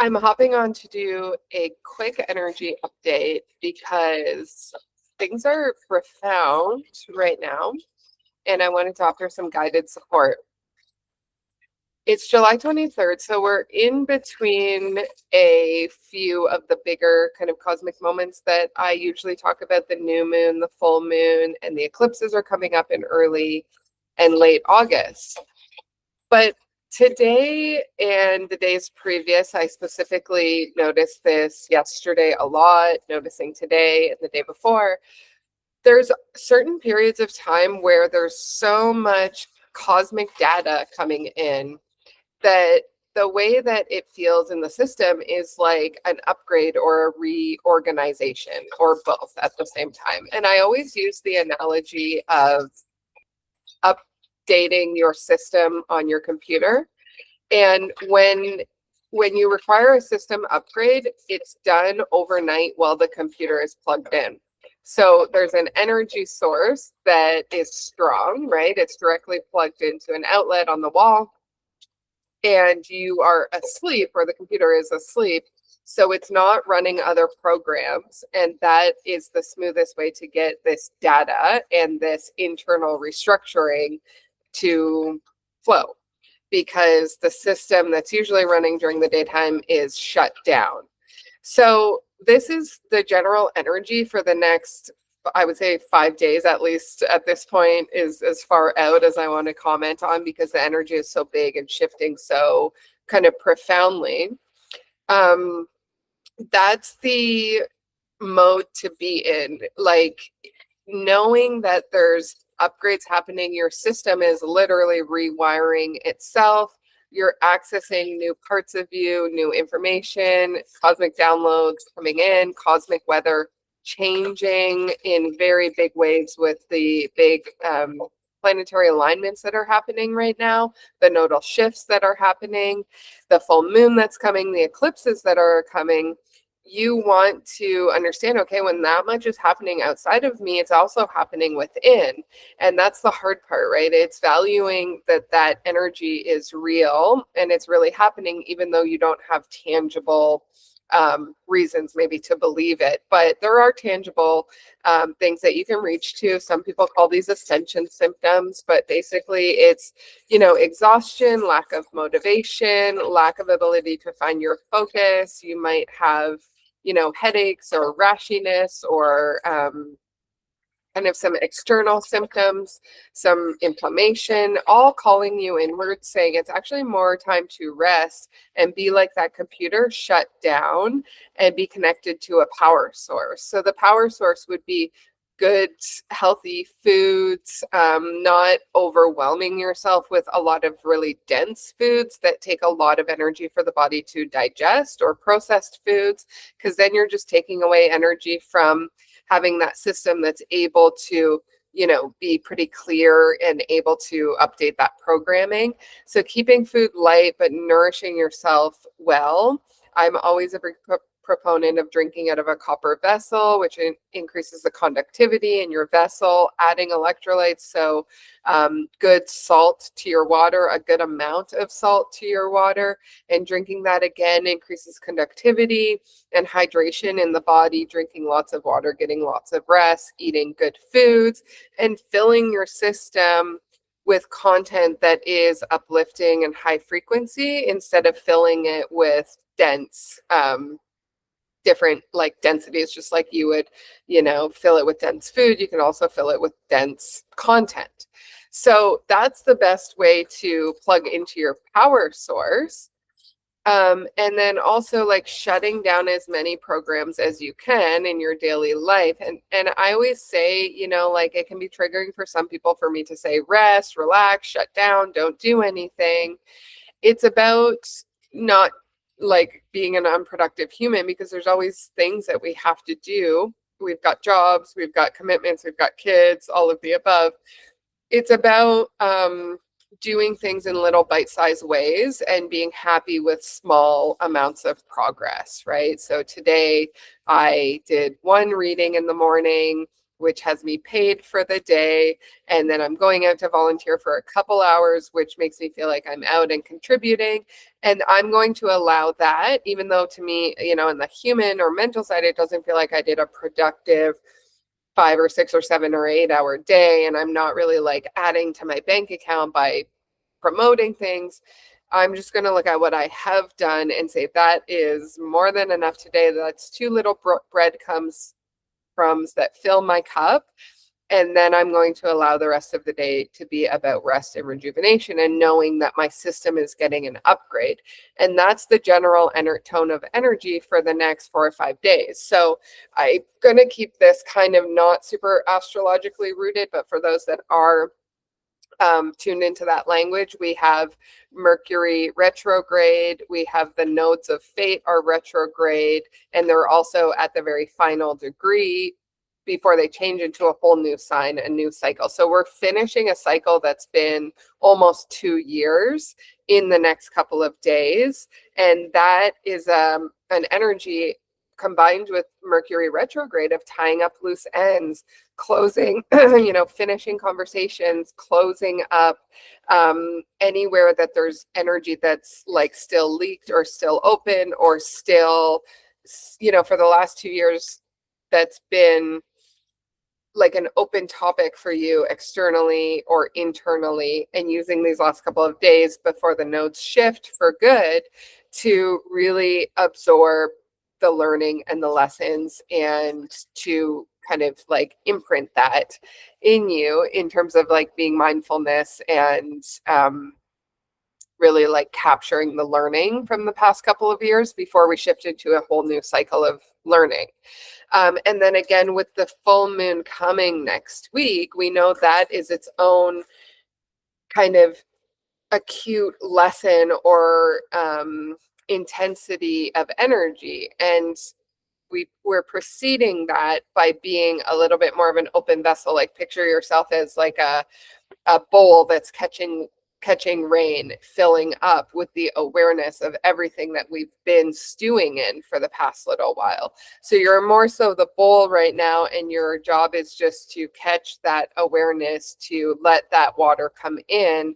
I'm hopping on to do a quick energy update because things are profound right now, and I wanted to offer some guided support. It's July 23rd, so we're in between a few of the bigger kind of cosmic moments that I usually talk about. The new moon, the full moon, and the eclipses are coming up in early and late August. But today and the days previous, I specifically noticed this yesterday a lot, noticing today and the day before. There's certain periods of time where there's so much cosmic data coming in that the way that it feels in the system is like an upgrade or a reorganization or both at the same time. And I always use the analogy of updating your system on your computer. And when you require a system upgrade, it's done overnight while the computer is plugged in. So there's an energy source that is strong, right? It's directly plugged into an outlet on the wall, and you are asleep, or the computer is asleep. So it's not running other programs. And that is the smoothest way to get this data and this internal restructuring to flow, because the system that's usually running during the daytime is shut down. So this is the general energy for the next, I would say, 5 days at least at this point, is as far out as I want to comment on, because the energy is so big and shifting so kind of profoundly. That's the mode to be in, like knowing that there's upgrades happening. Your system is literally rewiring itself. You're accessing new parts of you, new information, cosmic downloads coming in, cosmic weather changing in very big ways with the big planetary alignments that are happening right now, the nodal shifts that are happening, the full moon that's coming, the eclipses that are coming. You want to understand, okay, when that much is happening outside of me, it's also happening within. And that's the hard part, right? It's valuing that that energy is real and it's really happening, even though you don't have tangible reasons maybe to believe it. But there are tangible things that you can reach to. Some people call these ascension symptoms, but basically it's, exhaustion, lack of motivation, lack of ability to find your focus. You might have headaches or rashiness or kind of some external symptoms, some inflammation, all calling you inward, saying it's actually more time to rest and be like that computer, shut down and be connected to a power source. So the power source would be good, healthy foods, not overwhelming yourself with a lot of really dense foods that take a lot of energy for the body to digest, or processed foods, because then you're just taking away energy from having that system that's able to, be pretty clear and able to update that programming. So keeping food light, but nourishing yourself well. I'm always a big proponent of drinking out of a copper vessel, which increases the conductivity in your vessel, adding electrolytes. So good salt to your water, a good amount of salt to your water, and drinking that again increases conductivity and hydration in the body, drinking lots of water, getting lots of rest, eating good foods, and filling your system with content that is uplifting and high frequency, instead of filling it with dense different like densities. Just like you would fill it with dense food, you can also fill it with dense content. So that's the best way to plug into your power source. And then also like shutting down as many programs as you can in your daily life. And I always say, like it can be triggering for some people for me to say rest, relax, shut down, don't do anything. It's about not like being an unproductive human, because there's always things that we have to do. We've got jobs, we've got commitments, we've got kids, all of the above. It's about doing things in little bite-sized ways and being happy with small amounts of progress, right? So today I did one reading in the morning, which has me paid for the day. And then I'm going out to volunteer for a couple hours, which makes me feel like I'm out and contributing. And I'm going to allow that, even though to me, you know, in the human or mental side, it doesn't feel like I did a productive 5 or 6 or 7 or 8 hour day. And I'm not really like adding to my bank account by promoting things. I'm just going to look at what I have done and say that is more than enough today. That's 2 little breadcrumbs that fill my cup. And then I'm going to allow the rest of the day to be about rest and rejuvenation and knowing that my system is getting an upgrade. And that's the general tone of energy for the next 4 or 5 days. So I'm going to keep this kind of not super astrologically rooted, but for those that are tuned into that language, we have Mercury retrograde, we have the nodes of fate are retrograde, and they're also at the very final degree before they change into a whole new sign, a new cycle. So we're finishing a cycle that's been almost 2 years in the next couple of days. And that is an energy combined with Mercury retrograde of tying up loose ends, closing, finishing conversations, closing up anywhere that there's energy that's like still leaked or still open or still, for the last 2 years, that's been like an open topic for you externally or internally, and using these last couple of days before the nodes shift for good to really absorb the learning and the lessons and to kind of like imprint that in you in terms of like being mindfulness and really like capturing the learning from the past couple of years before we shifted to a whole new cycle of learning. And then again, with the full moon coming next week, we know that is its own kind of acute lesson or intensity of energy. And we're preceding that by being a little bit more of an open vessel. Like picture yourself as like a bowl that's catching rain, filling up with the awareness of everything that we've been stewing in for the past little while. So you're more so the bowl right now, and your job is just to catch that awareness, to let that water come in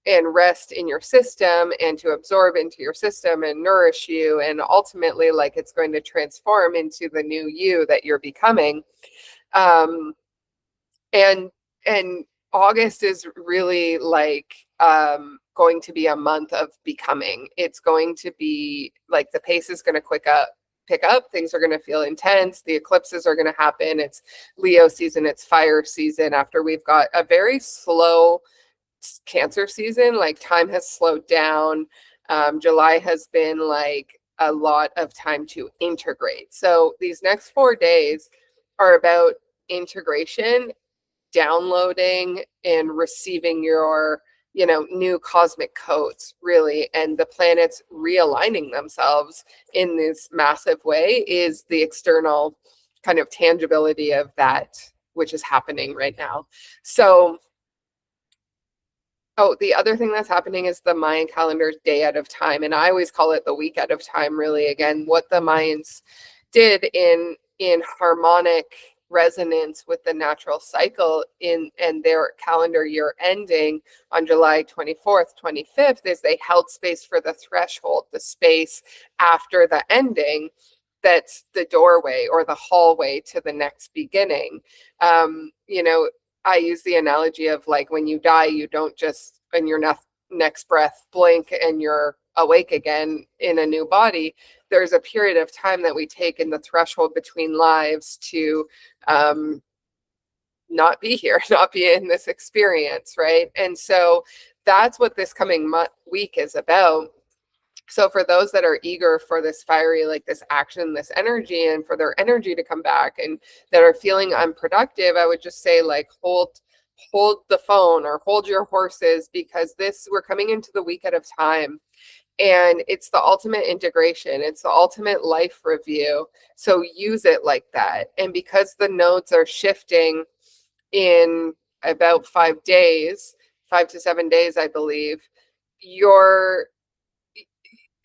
and rest in your system and to absorb into your system and nourish you. And ultimately, like it's going to transform into the new you that you're becoming. And August is really like going to be a month of becoming. It's going to be like the pace is going to pick up. Things are going to feel intense. The eclipses are going to happen. It's Leo season. It's fire season after we've got a very slow Cancer season. Like time has slowed down. July has been like a lot of time to integrate. So these next 4 days are about integration, downloading and receiving your new cosmic codes, really, and the planets realigning themselves in this massive way is the external kind of tangibility of that which is happening right now. So the other thing that's happening is the Mayan calendar's day out of time, and I always call it the week out of time. Really, again, what the Mayans did in harmonic resonance with the natural cycle and their calendar year ending on July 24th, 25th is they held space for the threshold, the space after the ending. That's the doorway or the hallway to the next beginning. I use the analogy of like when you die, you don't just in your next breath blink and you're awake again in a new body. There's a period of time that we take in the threshold between lives to not be here, not be in this experience, right? And so that's what this coming week is about. So for those that are eager for this fiery, like this action, this energy, and for their energy to come back and that are feeling unproductive, I would just say like hold the phone or hold your horses, because we're coming into the week at a time. And it's the ultimate integration. It's the ultimate life review. So use it like that. And because the nodes are shifting in about 5 days, 5 to 7 days, I believe,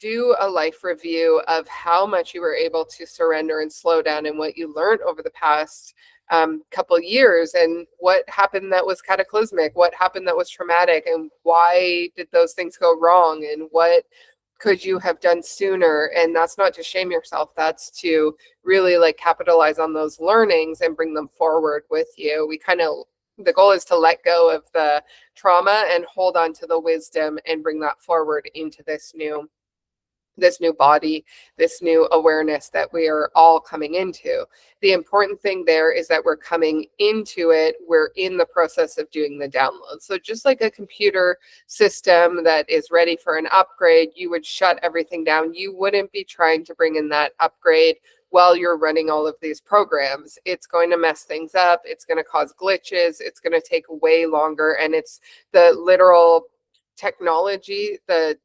do a life review of how much you were able to surrender and slow down and what you learned over the past couple years, and what happened that was cataclysmic, what happened that was traumatic, and why did those things go wrong, and what could you have done sooner. And that's not to shame yourself, that's to really like capitalize on those learnings and bring them forward with you. The goal is to let go of the trauma and hold on to the wisdom and bring that forward into this new body, this new awareness that we are all coming into. The important thing there is that we're coming into it. We're in the process of doing the download. So just like a computer system that is ready for an upgrade, you would shut everything down. You wouldn't be trying to bring in that upgrade while you're running all of these programs. It's going to mess things up. It's going to cause glitches. It's going to take way longer. And it's the literal technology, the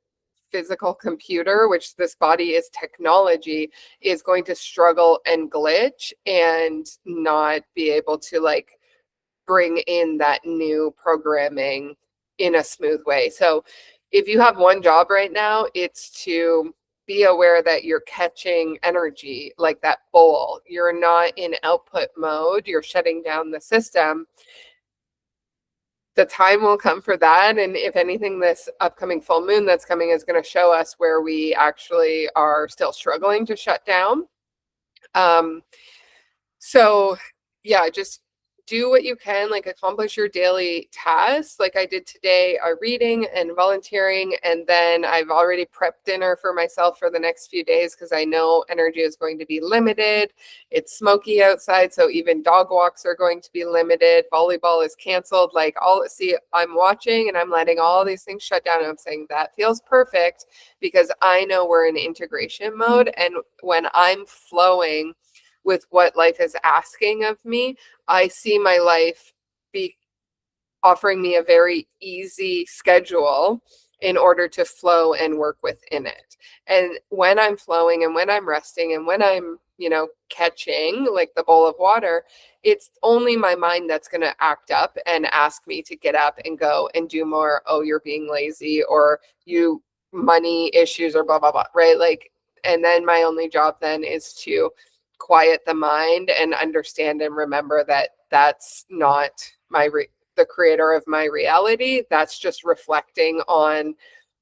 physical computer, which this body is technology, is going to struggle and glitch and not be able to like bring in that new programming in a smooth way. So if you have one job right now, it's to be aware that you're catching energy like that bowl. You're not in output mode. You're shutting down the system. The time will come for that. And if anything, this upcoming full moon that's coming is going to show us where we actually are still struggling to shut down. So yeah, just do what you can, like accomplish your daily tasks. Like I did today, reading and volunteering. And then I've already prepped dinner for myself for the next few days because I know energy is going to be limited. It's smoky outside, so even dog walks are going to be limited. Volleyball is canceled. I'm watching and I'm letting all these things shut down. And I'm saying that feels perfect because I know we're in integration mode. And when I'm flowing with what life is asking of me, I see my life be offering me a very easy schedule in order to flow and work within it. And when I'm flowing and when I'm resting and when I'm, catching like the bowl of water, it's only my mind that's going to act up and ask me to get up and go and do more. Oh, you're being lazy, or you money issues, or blah, blah, blah, right? Like, and then my only job then is to quiet the mind and understand and remember that that's not the creator of my reality. That's just reflecting on,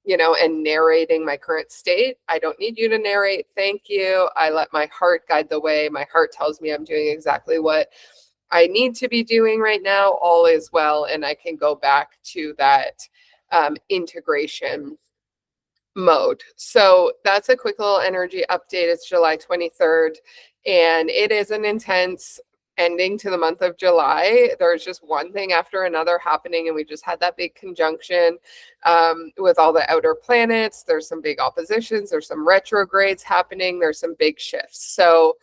and narrating my current state. I don't need you to narrate. Thank you. I let my heart guide the way. My heart tells me I'm doing exactly what I need to be doing right now. All is well. And I can go back to that integration mode. So that's a quick little energy update. It's July 23rd, and it is an intense ending to the month of July. There's just one thing after another happening, and we just had that big conjunction with all the outer planets. There's some big oppositions. There's some retrogrades happening. There's some big shifts. So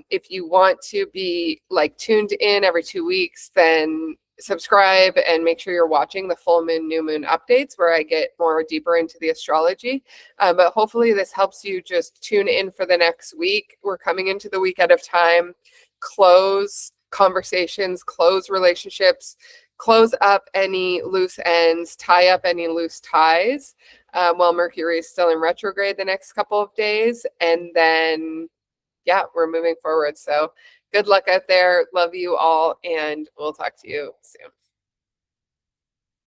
if you want to be like tuned in every 2 weeks, then subscribe and make sure you're watching the full moon, new moon updates where I get more deeper into the astrology. But hopefully this helps you just tune in for the next week. We're coming into the week at a time. Close conversations, close relationships, close up any loose ends, tie up any loose ties while Mercury is still in retrograde the next couple of days. And then, yeah, we're moving forward. So good luck out there. Love you all, and we'll talk to you soon.